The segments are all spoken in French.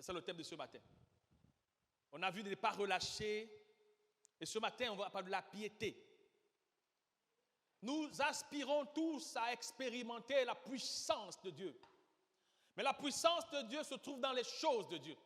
C'est ça le thème de ce matin. On a vu ne pas relâcher. Et ce matin, on va parler de la piété. Nous aspirons tous à expérimenter la puissance de Dieu. Mais la puissance de Dieu se trouve dans les choses de Dieu.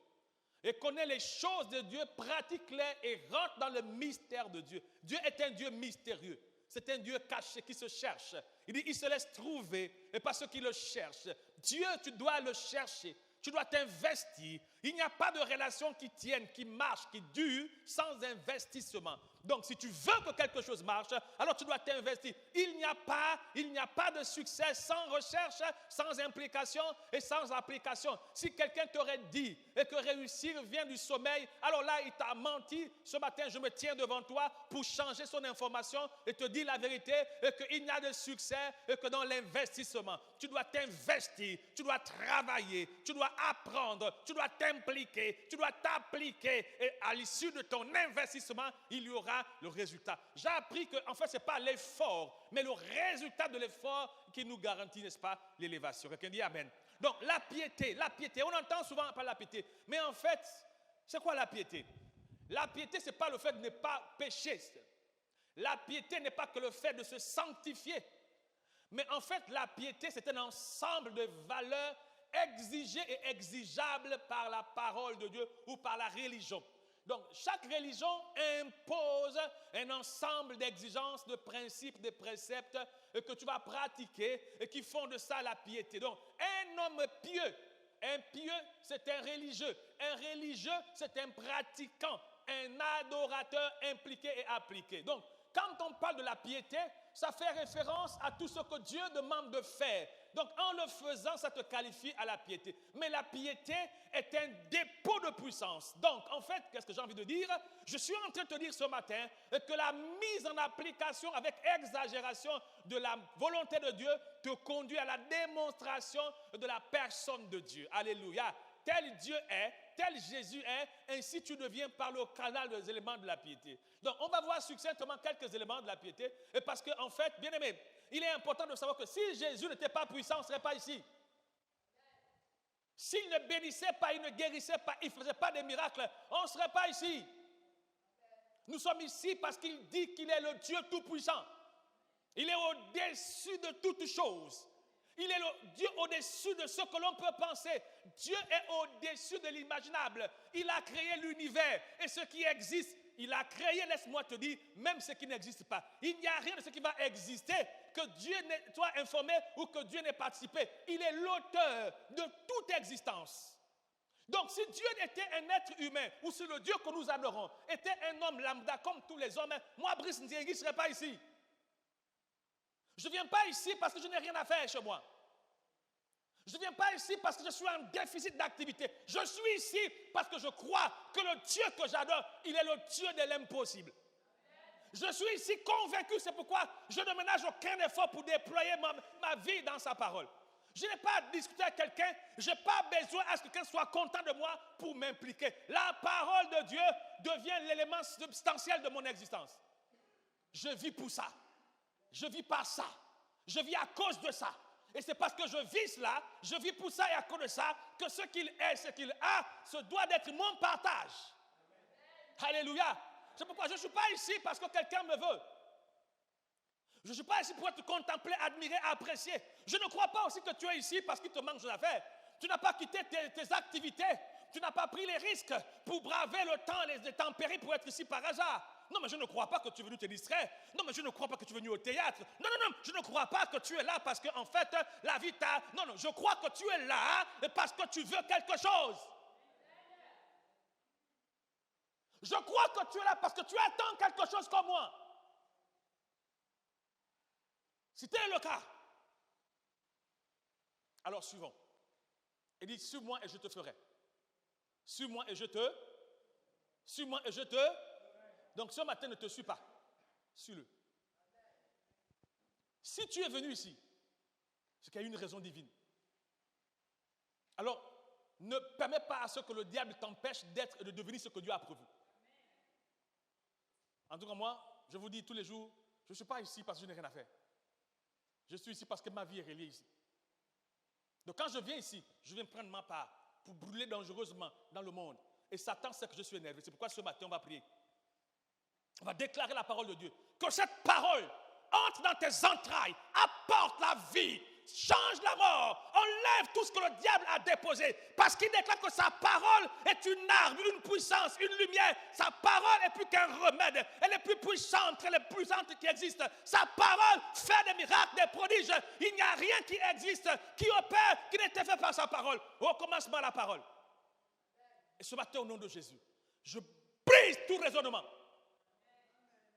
Et connaît les choses de Dieu, pratique-les et rentre dans le mystère de Dieu. Dieu est un Dieu mystérieux. C'est un Dieu caché qui se cherche. Il dit, il se laisse trouver, et pas ceux qui le cherchent. Dieu, tu dois le chercher. Tu dois t'investir. Il n'y a pas de relation qui tienne, qui marche, qui dure sans investissement. Donc, si tu veux que quelque chose marche, alors tu dois t'investir. Il n'y a pas de succès sans recherche, sans implication et sans application. Si quelqu'un t'aurait dit et que réussir vient du sommeil, alors là, il t'a menti. Ce matin, je me tiens devant toi pour changer son information et te dire la vérité et qu'il n'y a de succès et que dans l'investissement, tu dois t'investir, tu dois travailler, tu dois apprendre, tu dois t'impliquer, tu dois t'appliquer et à l'issue de ton investissement, il y aura le résultat. J'ai appris que, en fait, ce n'est pas l'effort, mais le résultat de l'effort qui nous garantit, n'est-ce pas, l'élévation. Quelqu'un dit Amen. Donc, la piété, on entend souvent parler de la piété, mais en fait, c'est quoi la piété? La piété, ce n'est pas le fait de ne pas pécher. La piété n'est pas que le fait de se sanctifier. Mais en fait, la piété, c'est un ensemble de valeurs exigées et exigeables par la parole de Dieu ou par la religion. Donc, chaque religion impose un ensemble d'exigences, de principes, de préceptes que tu vas pratiquer et qui font de ça la piété. Donc, un homme pieux, c'est un religieux. Un religieux, c'est un pratiquant, un adorateur impliqué et appliqué. Donc, quand on parle de la piété, ça fait référence à tout ce que Dieu demande de faire. Donc, en le faisant, ça te qualifie à la piété. Mais la piété est un dépôt de puissance. Donc, en fait, qu'est-ce que j'ai envie de dire? Je suis en train de te dire ce matin que la mise en application avec exagération de la volonté de Dieu te conduit à la démonstration de la personne de Dieu. Alléluia. Tel Dieu est, tel Jésus est, ainsi tu deviens par le canal des éléments de la piété. Donc, on va voir succinctement quelques éléments de la piété, et parce qu'en fait, bien aimé, il est important de savoir que si Jésus n'était pas puissant, on ne serait pas ici. S'il ne bénissait pas, il ne guérissait pas, il ne faisait pas des miracles, on ne serait pas ici. Nous sommes ici parce qu'il dit qu'il est le Dieu tout-puissant. Il est au-dessus de toutes choses. Il est le Dieu au-dessus de ce que l'on peut penser. Dieu est au-dessus de l'imaginable. Il a créé l'univers et ce qui existe, il a créé, laisse-moi te dire, même ce qui n'existe pas. Il n'y a rien de ce qui va exister que Dieu soit informé ou que Dieu n'ait participé. Il est l'auteur de toute existence. Donc si Dieu était un être humain, ou si le Dieu que nous adorons était un homme lambda comme tous les hommes, moi, Brice Ndiéguy, ne serais pas ici. Je ne viens pas ici parce que je n'ai rien à faire chez moi. Je ne viens pas ici parce que je suis en déficit d'activité. Je suis ici parce que je crois que le Dieu que j'adore, il est le Dieu de l'impossible. Je suis ici convaincu, c'est pourquoi je ne ménage aucun effort pour déployer ma vie dans sa parole. Je n'ai pas à discuter avec quelqu'un, je n'ai pas besoin à ce que quelqu'un soit content de moi pour m'impliquer. La parole de Dieu devient l'élément substantiel de mon existence. Je vis pour ça. Je vis par ça. Je vis à cause de ça. Et c'est parce que je vis cela, je vis pour ça et à cause de ça, que ce qu'il est, ce qu'il a, ce doit être mon partage. Amen. Alléluia. C'est pourquoi je ne suis pas ici parce que quelqu'un me veut. Je ne suis pas ici pour être contemplé, admiré, apprécié. Je ne crois pas aussi que tu es ici parce qu'il te manque de l'affaire. Tu n'as pas quitté tes activités. Tu n'as pas pris les risques pour braver le temps, les intempéries pour être ici par hasard. Non, mais je ne crois pas que tu es venu te distraire. Non, mais je ne crois pas que tu es venu au théâtre. Non, je ne crois pas que tu es là parce qu'en fait, la vie t'a... Non, je crois que tu es là parce que tu veux quelque chose. Je crois que tu es là parce que tu attends quelque chose comme moi. Si tel est le cas, alors suivons. Il dit, suis-moi et je te ferai. Suis-moi et je te... Suis-moi et je te... Donc ce matin, ne te suis pas. Suis-le. Si tu es venu ici, c'est qu'il y a une raison divine. Alors, ne permets pas à ce que le diable t'empêche d'être et de devenir ce que Dieu a prévu. En tout cas, moi, je vous dis tous les jours, je ne suis pas ici parce que je n'ai rien à faire. Je suis ici parce que ma vie est reliée ici. Donc quand je viens ici, je viens prendre ma part. pour brûler dangereusement dans le monde. Et Satan sait que je suis énervé. C'est pourquoi ce matin, on va prier. On va déclarer la parole de Dieu. Que cette parole entre dans tes entrailles, apporte la vie, change la mort, enlève tout ce que le diable a déposé. Parce qu'il déclare que sa parole est une arme, une puissance, une lumière. Sa parole est plus qu'un remède. Elle est plus puissante que les puissantes qui existent. Sa parole fait des miracles, des prodiges. Il n'y a rien qui existe, qui opère, qui n'était fait par sa parole. Au commencement, la parole. Et ce matin, au nom de Jésus, je brise tout raisonnement.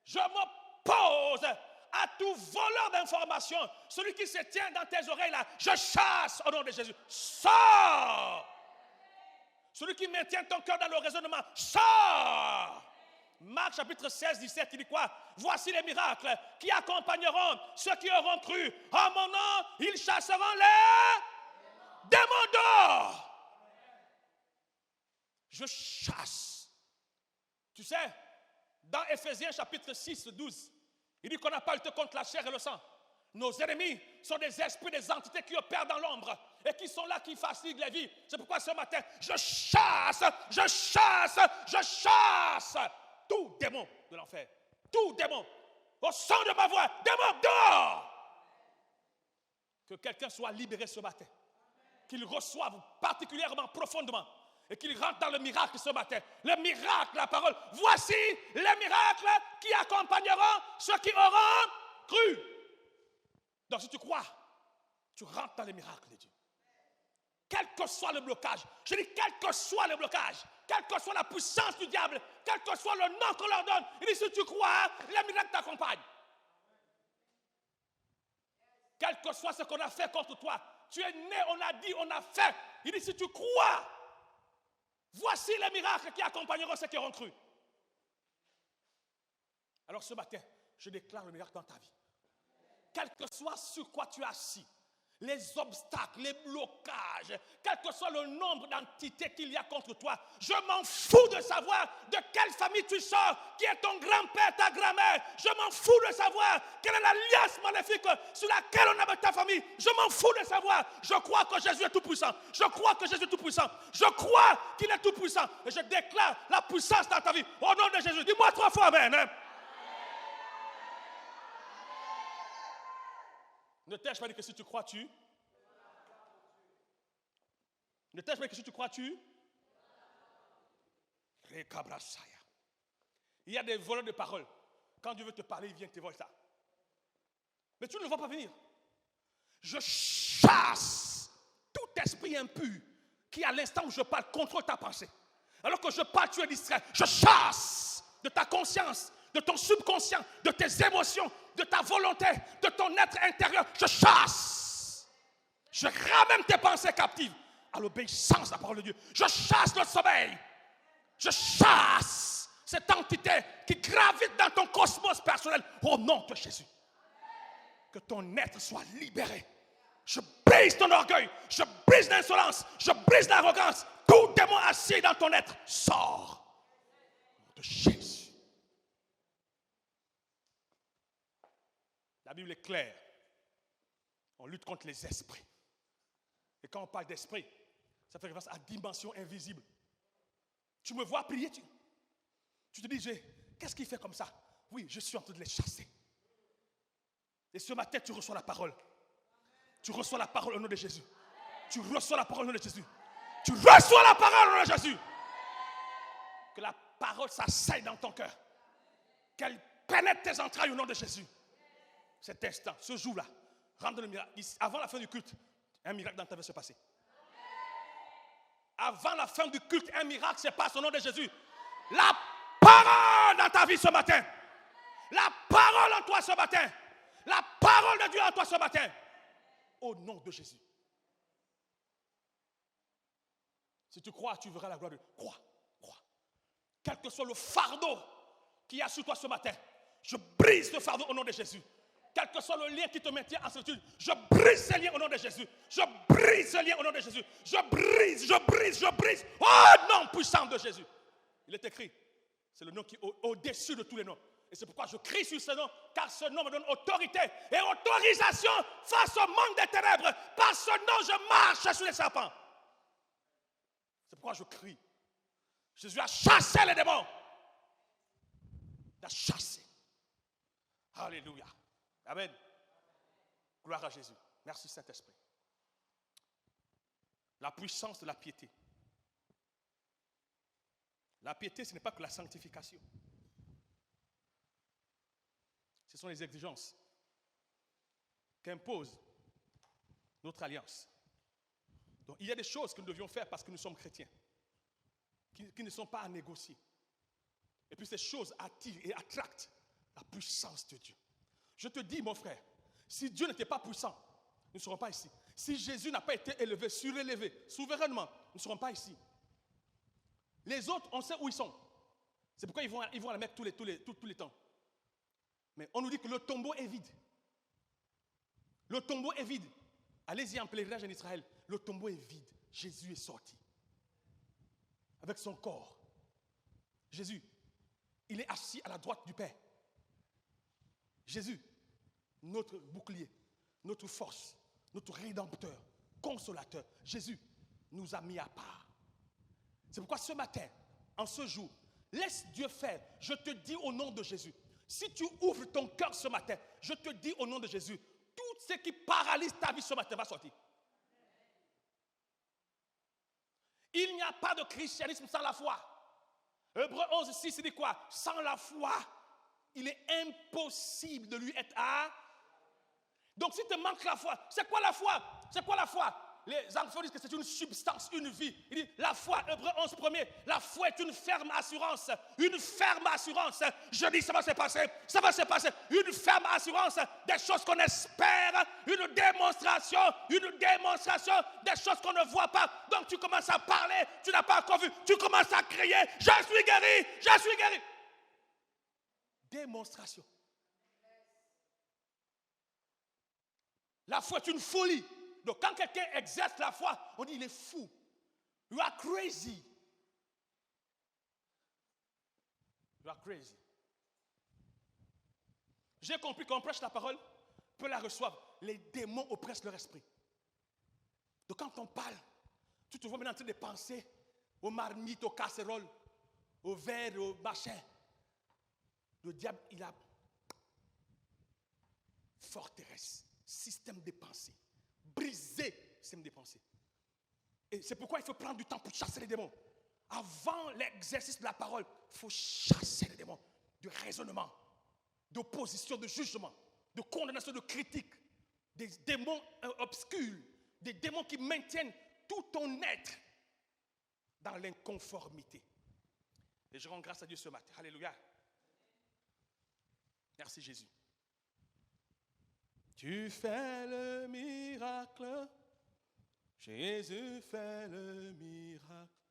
Je m'oppose à tout voleur d'informations, celui qui se tient dans tes oreilles là, je chasse au nom de Jésus. Sors! Celui qui maintient ton cœur dans le raisonnement, sors! Marc chapitre 16, 17, il dit quoi? Voici les miracles qui accompagneront ceux qui auront cru. En mon nom, ils chasseront les démons d'or. Je chasse. Tu sais, dans Éphésiens chapitre 6, 12, il dit qu'on n'a pas lutté contre la chair et le sang. Nos ennemis sont des esprits, des entités qui opèrent dans l'ombre et qui sont là, qui facilitent les vies. C'est pourquoi ce matin, je chasse tout démon de l'enfer. Tout démon. Au son de ma voix, démon dehors. Que quelqu'un soit libéré ce matin. Qu'il reçoive particulièrement, profondément. Et qu'il rentre dans le miracle ce matin. Le miracle, la parole. Voici les miracles qui accompagneront ceux qui auront cru. Donc si tu crois, tu rentres dans les miracles de Dieu. Quel que soit le blocage, je dis quel que soit le blocage, quelle que soit la puissance du diable, quel que soit le nom qu'on leur donne, il dit si tu crois, les miracles t'accompagnent. Quel que soit ce qu'on a fait contre toi, tu es né, on a dit, on a fait. Il dit si tu crois, voici les miracles qui accompagneront ceux qui auront cru. Alors ce matin, je déclare le miracle dans ta vie. Quel que soit sur quoi tu es assis, les obstacles, les blocages, quel que soit le nombre d'entités qu'il y a contre toi, je m'en fous de savoir de quelle famille tu sors, qui est ton grand-père, ta grand-mère. Je m'en fous de savoir quelle est l'alliance maléfique sur laquelle on a mis ta famille. Je m'en fous de savoir. Je crois que Jésus est tout-puissant. Je crois que Jésus est tout-puissant. Je crois qu'il est tout-puissant. Et je déclare la puissance dans ta vie. Au nom de Jésus. Dis-moi 3 fois amen. Hein? Ne t'ai-je pas dit que si tu crois, tu? Ne t'ai-je pas dit que si tu crois, tu? Il y a des voleurs de paroles. Quand Dieu veut te parler, il vient te voler ça. Mais tu ne le vois pas venir. Je chasse tout esprit impur qui, à l'instant où je parle, contrôle ta pensée. Alors que je parle, tu es distrait. Je chasse de ta conscience, de ton subconscient, de tes émotions, de ta volonté, de ton être intérieur. Je chasse. Je ramène tes pensées captives à l'obéissance de la parole de Dieu. Je chasse le sommeil. Je chasse cette entité qui gravite dans ton cosmos personnel au nom de Jésus. Que ton être soit libéré. Je brise ton orgueil. Je brise l'insolence. Je brise l'arrogance. Tout démon assis dans ton être sort au nom de Jésus. La Bible est claire. On lutte contre les esprits. Et quand on parle d'esprit, ça fait référence à dimension invisible. Tu me vois prier, tu te dis, qu'est-ce qu'il fait comme ça? Oui, je suis en train de les chasser. Et ce matin, tu reçois la parole. Tu reçois la parole au nom de Jésus. Tu reçois la parole au nom de Jésus. Tu reçois la parole au nom de Jésus. Que la parole s'asseye dans ton cœur. Qu'elle pénètre tes entrailles au nom de Jésus. Cet instant, ce jour-là, rentre le miracle. Avant la fin du culte, un miracle dans ta vie se passer. Avant la fin du culte, un miracle se passe au nom de Jésus. La parole dans ta vie ce matin. La parole en toi ce matin. La parole de Dieu en toi ce matin. Au nom de Jésus. Si tu crois, tu verras la gloire de Dieu. Crois. Quel que soit le fardeau qui y a sur toi ce matin, je brise ce fardeau au nom de Jésus. Quel que soit le lien qui te maintient en solitude, je brise ce lien au nom de Jésus. Je brise ce lien au nom de Jésus. Je brise. Oh nom puissant de Jésus. Il est écrit, c'est le nom qui est au-dessus de tous les noms. Et c'est pourquoi je crie sur ce nom, car ce nom me donne autorité et autorisation face au monde des ténèbres. Par ce nom, je marche sur les serpents. C'est pourquoi je crie. Jésus a chassé les démons. Il a chassé. Alléluia. Amen. Gloire à Jésus. Merci Saint-Esprit. La puissance de la piété. La piété, ce n'est pas que la sanctification. Ce sont les exigences qu'impose notre alliance. Donc, il y a des choses que nous devions faire parce que nous sommes chrétiens, qui ne sont pas à négocier. Et puis ces choses attirent et attractent la puissance de Dieu. Je te dis, mon frère, si Dieu n'était pas puissant, nous ne serons pas ici. Si Jésus n'a pas été élevé, surélevé, souverainement, nous ne serons pas ici. Les autres, on sait où ils sont. C'est pourquoi ils vont à la Mecque tous les temps. Mais on nous dit que le tombeau est vide. Le tombeau est vide. Allez-y en pèlerinage en Israël. Le tombeau est vide. Jésus est sorti. Avec son corps. Jésus, il est assis à la droite du Père. Jésus, notre bouclier, notre force, notre rédempteur, consolateur. Jésus nous a mis à part. C'est pourquoi ce matin, en ce jour, laisse Dieu faire. Je te dis au nom de Jésus. Si tu ouvres ton cœur ce matin, je te dis au nom de Jésus, tout ce qui paralyse ta vie ce matin va sortir. Il n'y a pas de christianisme sans la foi. Hébreux 11, 6, il dit quoi? Sans la foi, il est impossible de lui être à. Donc si te manque la foi, c'est quoi la foi? C'est quoi la foi? Les anglophone disent que c'est une substance, une vie. Il dit la foi, Hébreux 11, premier, la foi est une ferme assurance. Une ferme assurance. Je dis ça va se passer, ça va se passer. Une ferme assurance des choses qu'on espère. Une démonstration des choses qu'on ne voit pas. Donc tu commences à parler, tu n'as pas encore vu. Tu commences à crier, je suis guéri, je suis guéri. Démonstration. La foi est une folie. Donc quand quelqu'un exerce la foi, on dit il est fou. You are crazy. You are crazy. J'ai compris qu'on prêche la parole, peut la recevoir. Les démons oppressent leur esprit. Donc quand on parle, tu te vois maintenant en train de penser aux marmites, aux casseroles, aux verres, aux machins. Le diable, il a forteresse, système de pensée. Briser le système de pensée. Et c'est pourquoi il faut prendre du temps pour chasser les démons. Avant l'exercice de la parole, il faut chasser les démons de raisonnement, d'opposition, de jugement, de condamnation, de critique. Des démons obscurs, des démons qui maintiennent tout ton être dans l'inconformité. Et je rends grâce à Dieu ce matin. Alléluia. Merci Jésus. Tu fais le miracle, Jésus fait le miracle,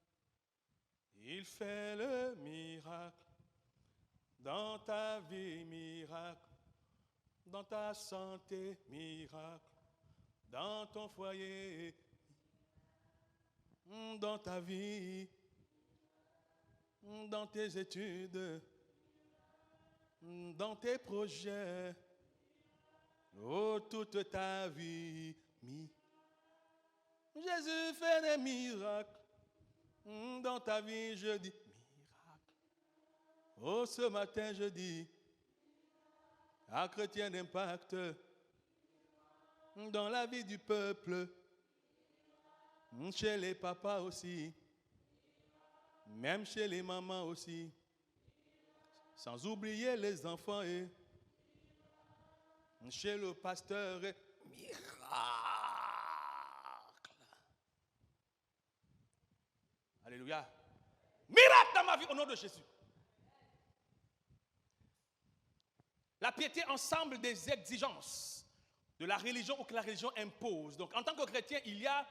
il fait le miracle, dans ta vie miracle, dans ta santé miracle, dans ton foyer, dans ta vie, dans tes études, dans tes projets. Oh, toute ta vie, Jésus fait des miracles. Dans ta vie, je dis miracle. Oh, ce matin, je dis à Chrétien d'Impact, dans la vie du peuple, chez les papas aussi, même chez les mamans aussi, sans oublier les enfants et chez le pasteur, miracle. Alléluia. Miracle dans ma vie au nom de Jésus. La piété ensemble des exigences de la religion ou que la religion impose. Donc en tant que chrétien, il y a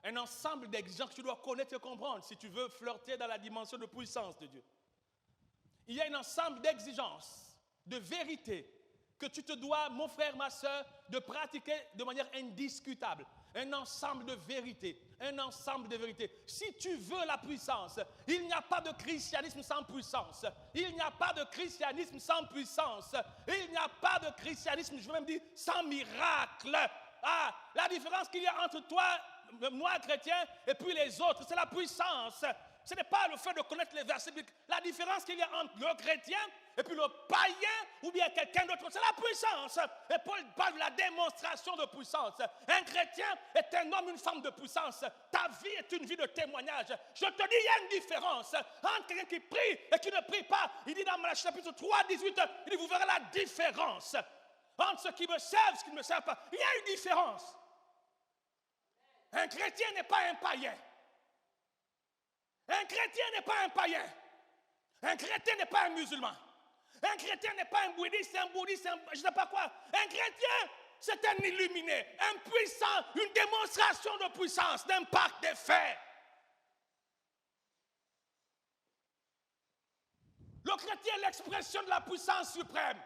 un ensemble d'exigences que tu dois connaître et comprendre si tu veux flirter dans la dimension de puissance de Dieu. Il y a un ensemble d'exigences, de vérité, que tu te dois, mon frère, ma soeur, de pratiquer de manière indiscutable. Un ensemble de vérités. Un ensemble de vérités. Si tu veux la puissance, il n'y a pas de christianisme sans puissance. Il n'y a pas de christianisme sans puissance. Il n'y a pas de christianisme, je veux même dire, sans miracle. la différence qu'il y a entre toi, moi chrétien, et puis les autres, c'est la puissance. Ce n'est pas le fait de connaître les versets bibliques. La différence qu'il y a entre le chrétien et puis le païen ou bien quelqu'un d'autre, c'est la puissance. Et Paul parle de la démonstration de puissance. Un chrétien est un homme, une femme de puissance. Ta vie est une vie de témoignage. Je te dis, il y a une différence entre quelqu'un qui prie et qui ne prie pas. Il dit dans Malachie chapitre 3, 18, il dit, vous verrez la différence entre ceux qui me servent et ceux qui ne me servent pas. Il y a une différence. Un chrétien n'est pas un païen. Un chrétien n'est pas un païen. Un chrétien n'est pas un musulman. Un chrétien n'est pas un bouddhiste, je ne sais pas quoi. Un chrétien, c'est un illuminé, un puissant, une démonstration de puissance, d'impact, d'effet. Le chrétien est l'expression de la puissance suprême.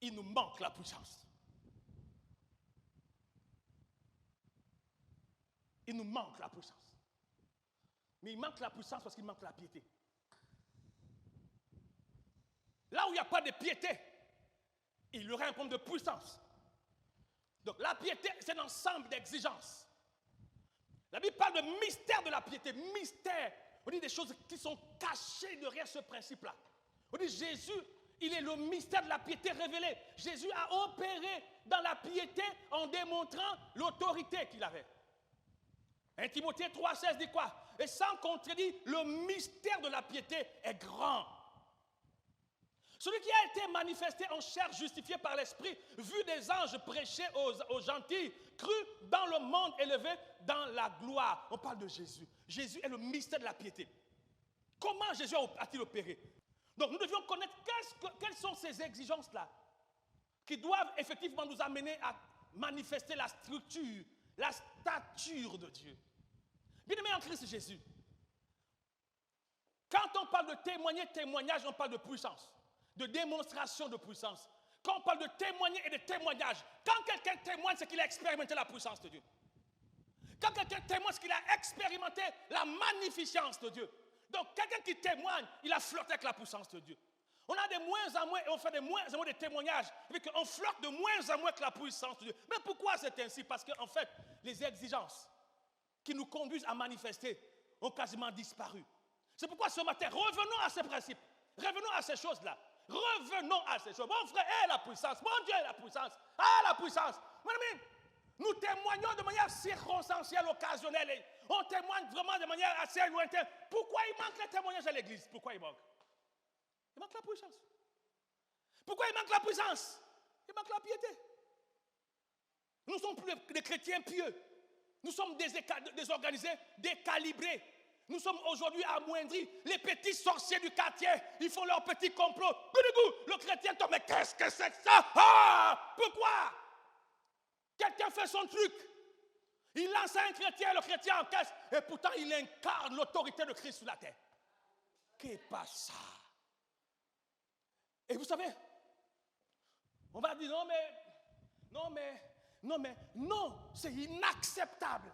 Il nous manque la puissance. Il nous manque la puissance. Mais il manque la puissance parce qu'il manque la piété. Là où il n'y a pas de piété, il y aura un problème de puissance. Donc la piété, c'est un ensemble d'exigences. La Bible parle de mystère de la piété. Mystère. On dit des choses qui sont cachées derrière ce principe-là. On dit Jésus, il est le mystère de la piété révélé. Jésus a opéré dans la piété en démontrant l'autorité qu'il avait. 1 Timothée 3,16 dit quoi? Et sans contredit, le mystère de la piété est grand. Celui qui a été manifesté en chair, justifié par l'Esprit, vu des anges prêcher aux gentils, cru dans le monde élevé, dans la gloire. On parle de Jésus. Jésus est le mystère de la piété. Comment Jésus a-t-il opéré? Donc nous devions connaître quelles sont ces exigences-là qui doivent effectivement nous amener à manifester la structure, la stature de Dieu. Bien-aimé en Christ Jésus, quand on parle de témoignage, on parle de puissance, de démonstration de puissance. Quand on parle de témoigner et de témoignage, quand quelqu'un témoigne, c'est qu'il a expérimenté la puissance de Dieu. Quand quelqu'un témoigne, c'est qu'il a expérimenté la magnificence de Dieu. Donc, quelqu'un qui témoigne, il a flirté avec la puissance de Dieu. On a de moins en moins, et on fait de moins en moins de témoignages, et qu'on flirte de moins en moins avec la puissance de Dieu. Mais pourquoi c'est ainsi? Parce qu'en fait, les exigences qui nous conduisent à manifester ont quasiment disparu. C'est pourquoi ce matin, revenons à ces principes, revenons à ces choses-là. Revenons à ces choses. Mon frère est la puissance, mon Dieu est la puissance. Ah, la puissance. Mon ami, nous témoignons de manière circonstancielle, occasionnelle. On témoigne vraiment de manière assez lointaine. Pourquoi il manque le témoignage à l'église? Pourquoi il manque? Il manque la puissance. Pourquoi il manque la puissance? Il manque la piété. Nous ne sommes plus des chrétiens pieux. Nous sommes désorganisés, décalibrés. Nous sommes aujourd'hui amoindris. Les petits sorciers du quartier, ils font leur petit complot. Le chrétien tombe, mais qu'est-ce que c'est que ça? Ah! Pourquoi? Quelqu'un fait son truc. Il lance un chrétien, le chrétien encaisse, et pourtant il incarne l'autorité de Christ sur la terre. Qu'est-ce que ça? Et vous savez, on va dire non, c'est inacceptable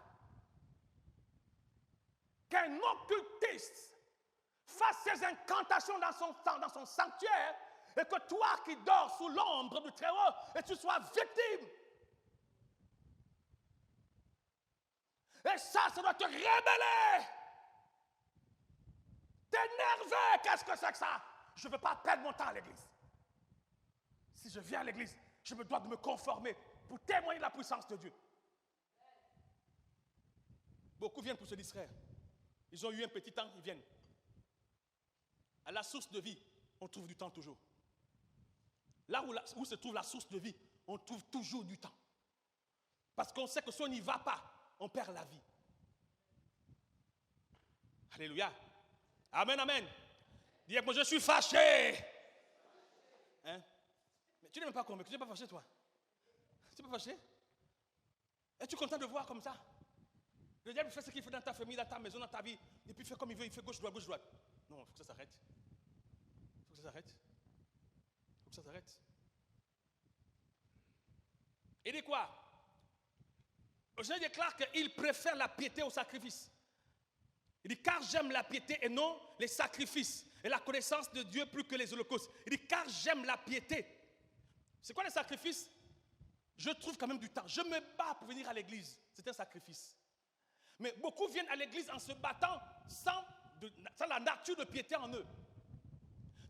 qu'un occultiste fasse ses incantations dans son sanctuaire et que toi qui dors sous l'ombre du Très-Haut et tu sois victime. Et ça doit te rébeller. T'énerver, qu'est-ce que c'est que ça? Je ne veux pas perdre mon temps à l'église. Si je viens à l'église, je me dois de me conformer pour témoigner de la puissance de Dieu. Beaucoup viennent pour se distraire. Ils ont eu un petit temps, ils viennent. À la source de vie, on trouve du temps toujours. Là où se trouve la source de vie, on trouve toujours du temps. Parce qu'on sait que si on n'y va pas, on perd la vie. Alléluia. Amen, amen. Dis moi je suis fâché. Hein? Mais tu n'es même pas convaincu, tu n'es pas fâché toi. Tu n'es pas fâché? Es-tu content de voir comme ça? Le diable fait ce qu'il fait dans ta famille, dans ta maison, dans ta vie, et puis il fait comme il veut, il fait gauche, droite, gauche, droite. Non, il faut que ça s'arrête. Il faut que ça s'arrête. Il faut que ça s'arrête. Il dit quoi? Je déclare qu'il préfère la piété au sacrifice. Il dit, car j'aime la piété et non les sacrifices. et la connaissance de Dieu plus que les holocaustes. Il dit, car j'aime la piété. C'est quoi le sacrifice? Je trouve quand même du temps. Je me bats pour venir à l'église. C'est un sacrifice. Mais beaucoup viennent à l'église en se battant sans la nature de piété en eux.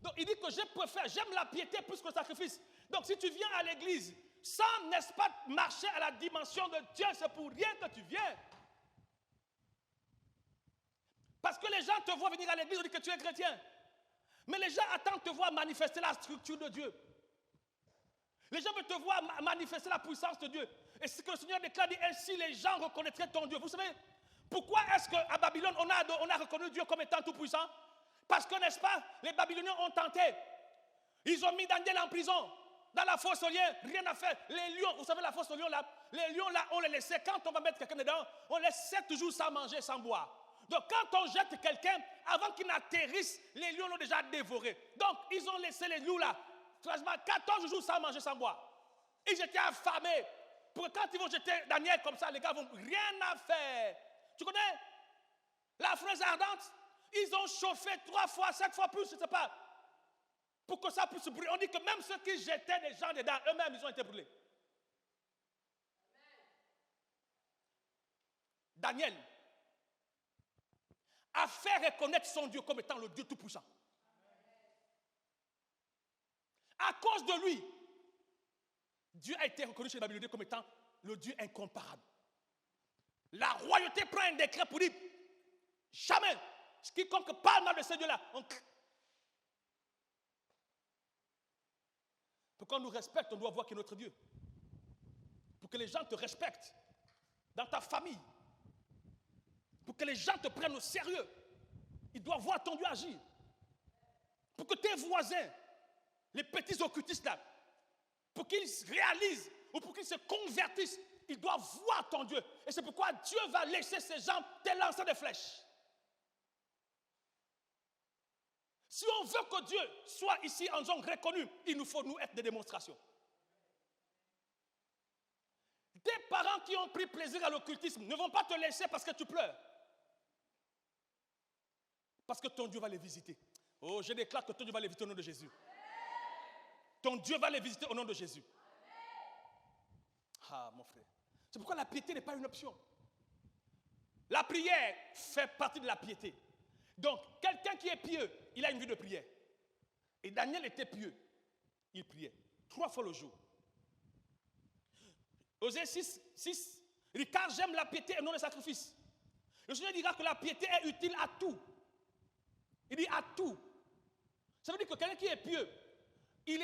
Donc il dit que j'aime la piété plus que le sacrifice. Donc si tu viens à l'église sans, n'est-ce pas, marcher à la dimension de Dieu, c'est pour rien que tu viens. Parce que les gens te voient venir à l'église, on dit que tu es chrétien. Mais les gens attendent te voir manifester la structure de Dieu. Les gens veulent te voir manifester la puissance de Dieu. Et ce que le Seigneur déclare, dit, ainsi les gens reconnaîtraient ton Dieu. Vous savez, pourquoi est-ce qu'à Babylone, on a reconnu Dieu comme étant tout puissant? Parce que, n'est-ce pas, les Babyloniens ont tenté. Ils ont mis Daniel en prison, dans la fosse aux lions, rien à faire. Les lions, vous savez la fosse aux lions là, les lions là, on les laissait, quand on va mettre quelqu'un dedans, on laissait toujours sans manger, sans boire. Donc quand on jette quelqu'un, avant qu'il n'atterrisse, les lions l'ont déjà dévoré. Donc ils ont laissé les loups là, franchement, 14 jours sans manger, sans boire. Ils étaient affamés. Pour quand ils vont jeter Daniel comme ça, les gars vont rien à faire. Tu connais la fraise ardente? Ils ont chauffé 3 fois, 7 fois plus, je ne sais pas, pour que ça puisse brûler. On dit que même ceux qui jetaient les gens dedans, eux-mêmes, ils ont été brûlés. Daniel a fait reconnaître son Dieu comme étant le Dieu tout-puissant. À cause de lui, Dieu a été reconnu chez les Babyloniens comme étant le Dieu incomparable. La royauté prend un décret pour dire, jamais, quiconque parle mal de ce Dieu-là, pour qu'on nous respecte, on doit voir qui est notre Dieu. Pour que les gens te respectent dans ta famille, pour que les gens te prennent au sérieux, ils doivent voir ton Dieu agir. Pour que tes voisins, les petits occultistes là, pour qu'ils réalisent ou pour qu'ils se convertissent, ils doivent voir ton Dieu. Et c'est pourquoi Dieu va laisser ces gens te lancer des flèches. Si on veut que Dieu soit ici en zone reconnue, il nous faut nous être des démonstrations. Des parents qui ont pris plaisir à l'occultisme ne vont pas te laisser parce que tu pleures. Parce que ton Dieu va les visiter. Oh, je déclare que ton Dieu va les visiter au nom de Jésus. Ton Dieu va les visiter au nom de Jésus. Ah, mon frère. C'est pourquoi la piété n'est pas une option. La prière fait partie de la piété. Donc, quelqu'un qui est pieux, il a une vie de prière. Et Daniel était pieux. Il priait 3 fois le jour. Osée 6, il dit, car j'aime la piété et non le sacrifice. Le Seigneur dira que la piété est utile à tout. Il dit à tout. Ça veut dire que quelqu'un qui est pieux, il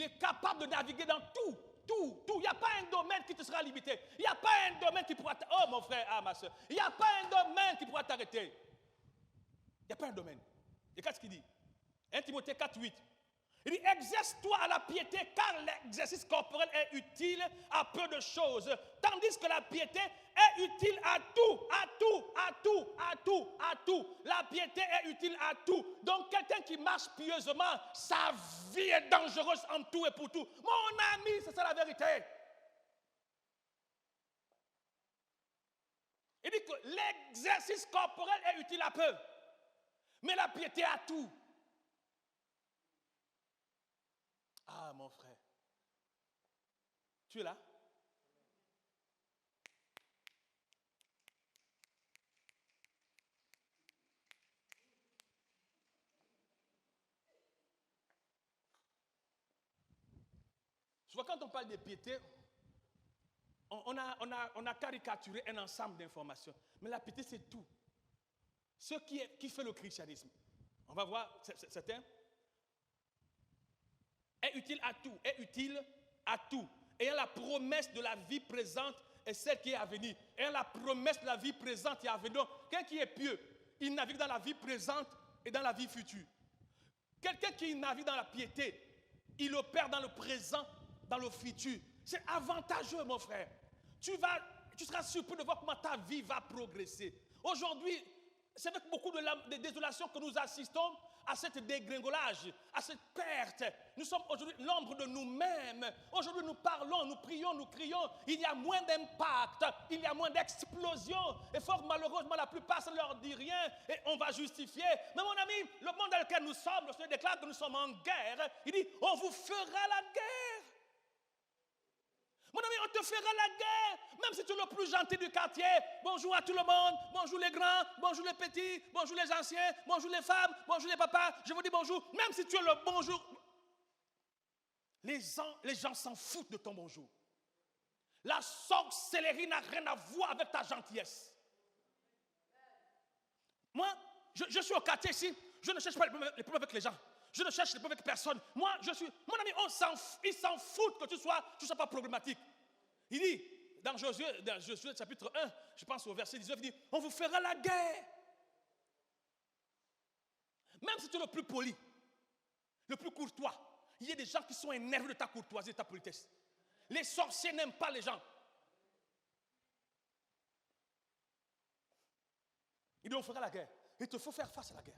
est capable de naviguer dans tout. Il n'y a pas un domaine qui te sera limité. Il n'y a pas un domaine qui pourra t'arrêter. Oh mon frère, ah ma soeur. Il n'y a pas un domaine qui pourra t'arrêter. Il n'y a pas un domaine. Et qu'est-ce qu'il dit? 1 Timothée 4:8. Il dit, exerce-toi à la piété, car l'exercice corporel est utile à peu de choses, tandis que la piété est utile à tout. La piété est utile à tout. Donc quelqu'un qui marche pieusement, sa vie est dangereuse en tout et pour tout. Mon ami, c'est ça la vérité. Il dit que l'exercice corporel est utile à peu, mais la piété à tout. Ah, mon frère. Tu es là? Souvent, quand on parle de piété, on a caricaturé un ensemble d'informations. Mais la piété, c'est tout. Ce qui fait le christianisme. On va voir certains. Est utile à tout, ayant la promesse de la vie présente et celle qui est à venir. Ayant la promesse de la vie présente et à venir. Donc, quelqu'un qui est pieux, il navigue dans la vie présente et dans la vie future. Quelqu'un qui navigue dans la piété, il opère dans le présent, dans le futur. C'est avantageux, mon frère. Tu seras surpris de voir comment ta vie va progresser. Aujourd'hui, c'est avec beaucoup de désolation que nous assistons à cette dégringolage, à cette perte. Nous sommes aujourd'hui l'ombre de nous-mêmes. Aujourd'hui, nous parlons, nous prions, nous crions. Il y a moins d'impact, il y a moins d'explosion. Et fort malheureusement, la plupart, ça ne leur dit rien et on va justifier. Mais mon ami, le monde dans lequel nous sommes, le Seigneur déclare que nous sommes en guerre. Il dit, on vous fera la guerre. Mon ami, on te fera la guerre, même si tu es le plus gentil du quartier. Bonjour à tout le monde, bonjour les grands, bonjour les petits, bonjour les anciens, bonjour les femmes, bonjour les papas. Je vous dis bonjour, même si tu es le bonjour. Les gens s'en foutent de ton bonjour. La sorcellerie n'a rien à voir avec ta gentillesse. Moi, je suis au quartier ici, je ne cherche pas les problèmes avec les gens. Je ne cherche les problèmes avec personne. Moi, mon ami, ils s'en foutent que tu sois pas problématique. Il dit, dans Josué chapitre 1, je pense au verset 19, il dit, on vous fera la guerre. Même si tu es le plus poli, le plus courtois, il y a des gens qui sont énervés de ta courtoisie, de ta politesse. Les sorciers n'aiment pas les gens. Il dit, on fera la guerre. Il te faut faire face à la guerre.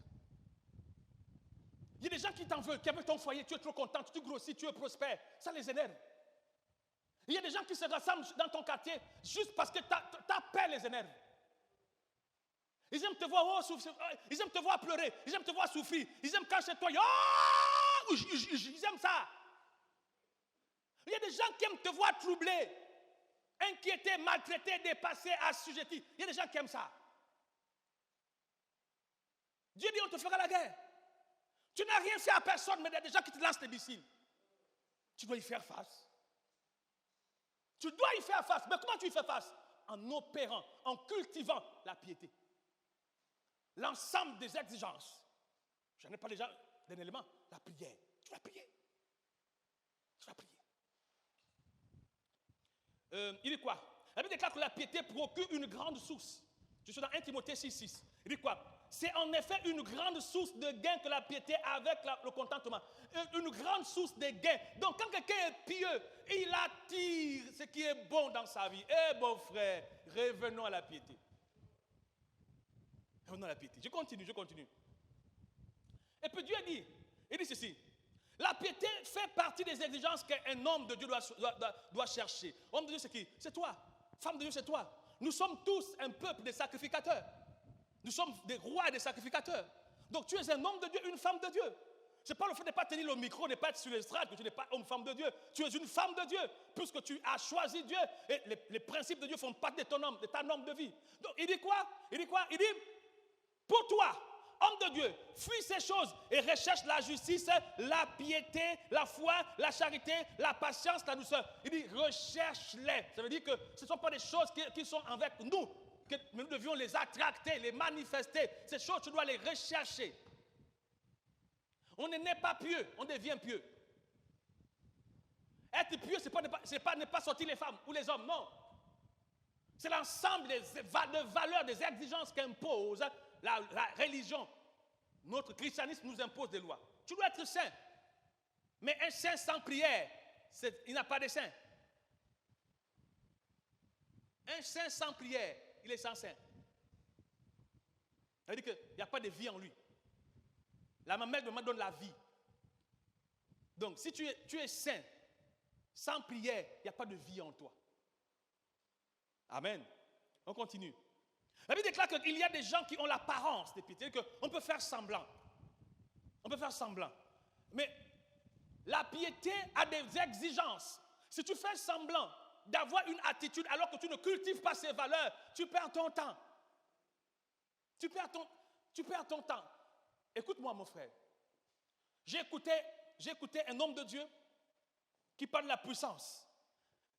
Il y a des gens qui t'en veulent, qui aiment ton foyer, tu es trop content, tu grossis, tu es prospère. Ça les énerve. Il y a des gens qui se rassemblent dans ton quartier juste parce que ta paix les énerve. Ils aiment te voir souffrir, ils aiment te voir pleurer, ils aiment te voir souffrir, ils aiment quand chez toi, ils aiment ça. Il y a des gens qui aiment te voir troublé, inquiété, maltraité, dépassé, assujetti. Il y a des gens qui aiment ça. Dieu dit, on te fera la guerre. Tu n'as rien fait à personne, mais il y a des gens qui te lancent des missiles. Tu dois y faire face. Tu dois y faire face. Mais comment tu y fais face? En opérant, en cultivant la piété. L'ensemble des exigences. Je n'en ai pas déjà d'un élément. La prière. Tu vas prier. Tu vas prier. Il dit quoi? La Bible déclare que la piété procure une grande source. Je suis dans 1 Timothée 6,6. Il dit quoi? C'est en effet une grande source de gain que la piété avec le contentement. Une grande source de gain. Donc quand quelqu'un est pieux, il attire ce qui est bon dans sa vie. Eh bon frère, revenons à la piété. Revenons à la piété. Je continue. Et puis Dieu il dit ceci. La piété fait partie des exigences qu'un homme de Dieu doit chercher. Homme de Dieu c'est qui? C'est toi. Femme de Dieu c'est toi. Nous sommes tous un peuple de sacrificateurs. Nous sommes des rois et des sacrificateurs. Donc tu es un homme de Dieu, une femme de Dieu. Ce n'est pas le fait de ne pas tenir le micro, de ne pas être sur l'estrade, que tu n'es pas homme, femme de Dieu. Tu es une femme de Dieu, puisque tu as choisi Dieu. Et les principes de Dieu font partie de ta norme de vie. Donc il dit quoi? Il dit, pour toi, homme de Dieu, fuis ces choses et recherche la justice, la piété, la foi, la charité, la patience, la douceur. Il dit, recherche-les. Ça veut dire que ce ne sont pas des choses qui sont avec nous. Que nous devions les attracter, les manifester. Ces choses, tu dois les rechercher. On n'est pas pieux, on devient pieux. Être pieux, ce n'est pas ne pas sortir les femmes ou les hommes, non. C'est l'ensemble des valeurs, des exigences qu'impose la religion. Notre christianisme nous impose des lois. Tu dois être saint. Mais un saint sans prière, il n'a pas de saint. Un saint sans prière, il est sans saint. Ça veut dire qu'il n'y a pas de vie en lui. La mamelle me donne la vie. Donc, si tu es saint, sans prière, il n'y a pas de vie en toi. Amen. On continue. La Bible déclare qu'il y a des gens qui ont l'apparence de piété, qu'on peut faire semblant. On peut faire semblant. Mais la piété a des exigences. Si tu fais semblant d'avoir une attitude alors que tu ne cultives pas ces valeurs, tu perds ton temps. Tu perds ton temps. Écoute-moi, mon frère. J'ai écouté un homme de Dieu qui parle de la puissance.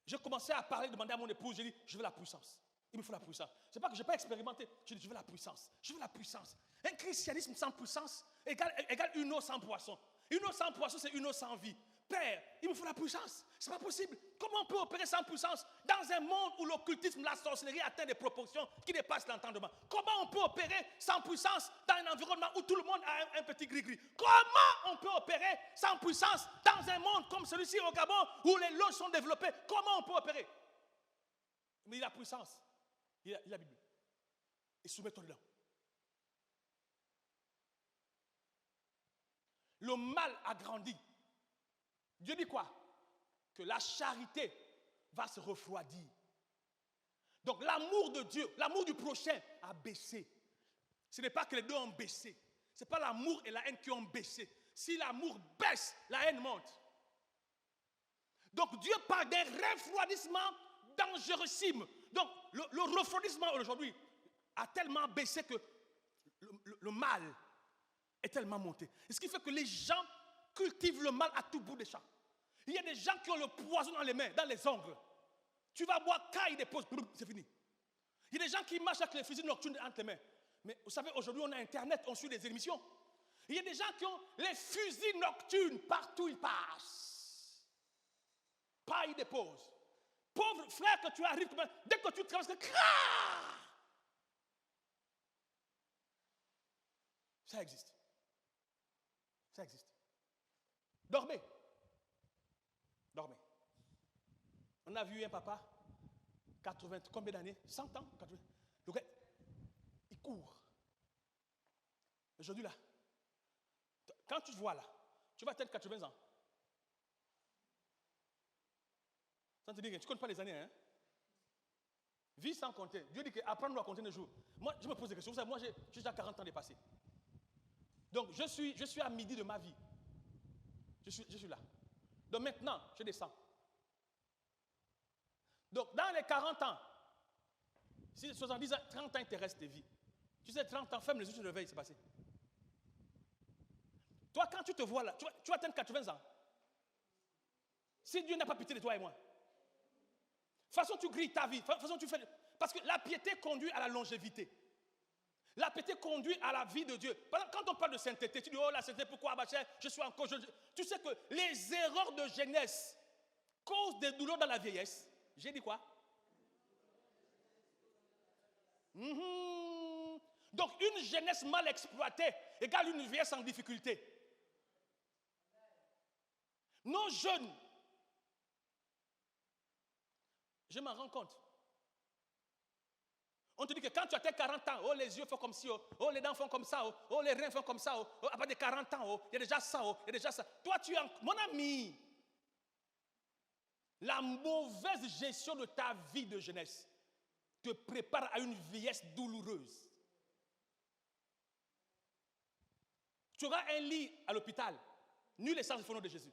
J'ai commencé à parler, demander à mon épouse, j'ai dit, je veux la puissance. Il me faut la puissance. C'est pas que je n'ai pas expérimenté. Je dis, je veux la puissance. Je veux la puissance. Un christianisme sans puissance égale une eau sans poisson. Une eau sans poisson, c'est une eau sans vie. Père, il me faut la puissance. C'est pas possible. Comment on peut opérer sans puissance dans un monde où l'occultisme, la sorcellerie atteint des proportions qui dépassent l'entendement? Comment on peut opérer sans puissance dans un environnement où tout le monde a un petit gris-gris? Comment on peut opérer sans puissance dans un monde comme celui-ci au Gabon où les loges sont développées? Comment on peut opérer? Mais il a puissance. Il a la Bible. Et soumets-toi dedans. le mal a grandi. Dieu dit quoi? Que la charité va se refroidir. Donc l'amour de Dieu, l'amour du prochain a baissé. Ce n'est pas que les deux ont baissé. Ce n'est pas l'amour et la haine qui ont baissé. Si l'amour baisse, la haine monte. Donc Dieu parle d'un refroidissement dangerosissime. Donc le refroidissement aujourd'hui a tellement baissé que le mal est tellement monté. Et ce qui fait que les gens cultivent le mal à tout bout des champs. Il y a des gens qui ont le poison dans les mains, dans les ongles. Tu vas boire, quand il dépose, c'est fini. Il y a des gens qui marchent avec les fusils nocturnes entre les mains. Mais vous savez, aujourd'hui, on a Internet, on suit des émissions. Il y a des gens qui ont les fusils nocturnes partout où ils passent. Pas ils déposent. Pauvre frère que tu arrives, dès que tu traverses, ça existe. Ça existe. Dormez. Dormez. On a vu un papa, 80, combien d'années? 100 ans? 80. Le gars, il court. Aujourd'hui là, quand tu te vois là, tu vas atteindre 80 ans. Ça te dit rien, tu ne comptes pas les années, hein? Vis sans compter. Dieu dit qu'apprends-nous à compter les jours. Moi, je me pose des questions. Vous savez, moi, j'ai déjà 40 ans dépassé. Donc, je suis à midi de ma vie. Je suis là. Donc maintenant, je descends. Donc, dans les 40 ans, si 70 ans, 30 ans, il te reste de vie. Tu sais, 30 ans, ferme les yeux, tu te réveilles, c'est passé. Toi, quand tu te vois là, tu vas atteindre 80 ans. Si Dieu n'a pas pitié de toi et moi. De toute façon, tu grilles ta vie. De toute façon, tu fais. Parce que la piété conduit à la longévité. La piété conduit à la vie de Dieu. Quand on parle de sainteté, tu dis, oh la sainteté, pourquoi je suis encore jeune. Tu sais que les erreurs de jeunesse causent des douleurs dans la vieillesse. J'ai dit quoi? Donc une jeunesse mal exploitée égale une vieillesse en difficulté. Nos jeunes, je m'en rends compte. On te dit que quand tu as tes 40 ans, oh les yeux font comme ci, oh les dents font comme ça, oh les reins font comme ça, oh à part de 40 ans, il y a déjà ça, il y a déjà ça. Toi tu es mon ami. La mauvaise gestion de ta vie de jeunesse te prépare à une vieillesse douloureuse. Tu auras un lit à l'hôpital. Nul essence au nom de Jésus.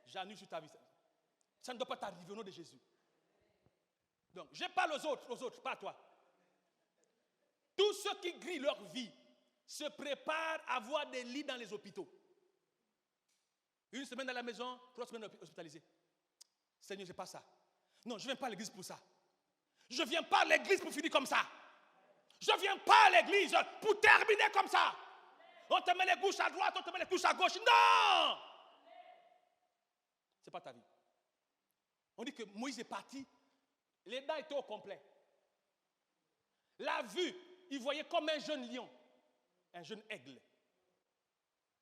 J'annule sur ta vie. Ça ne doit pas t'arriver au nom de Jésus. Donc, je parle aux autres, pas à toi. Tous ceux qui grillent leur vie se préparent à avoir des lits dans les hôpitaux. Une semaine à la maison, 3 semaines hospitalisées. Seigneur, c'est pas ça. Non, je ne viens pas à l'église pour ça. Je ne viens pas à l'église pour finir comme ça. Je ne viens pas à l'église pour terminer comme ça. On te met les couches à droite, on te met les couches à gauche. Non! Ce n'est pas ta vie. On dit que Moïse est parti. Les dents étaient au complet. La vue, il voyait comme un jeune lion, un jeune aigle.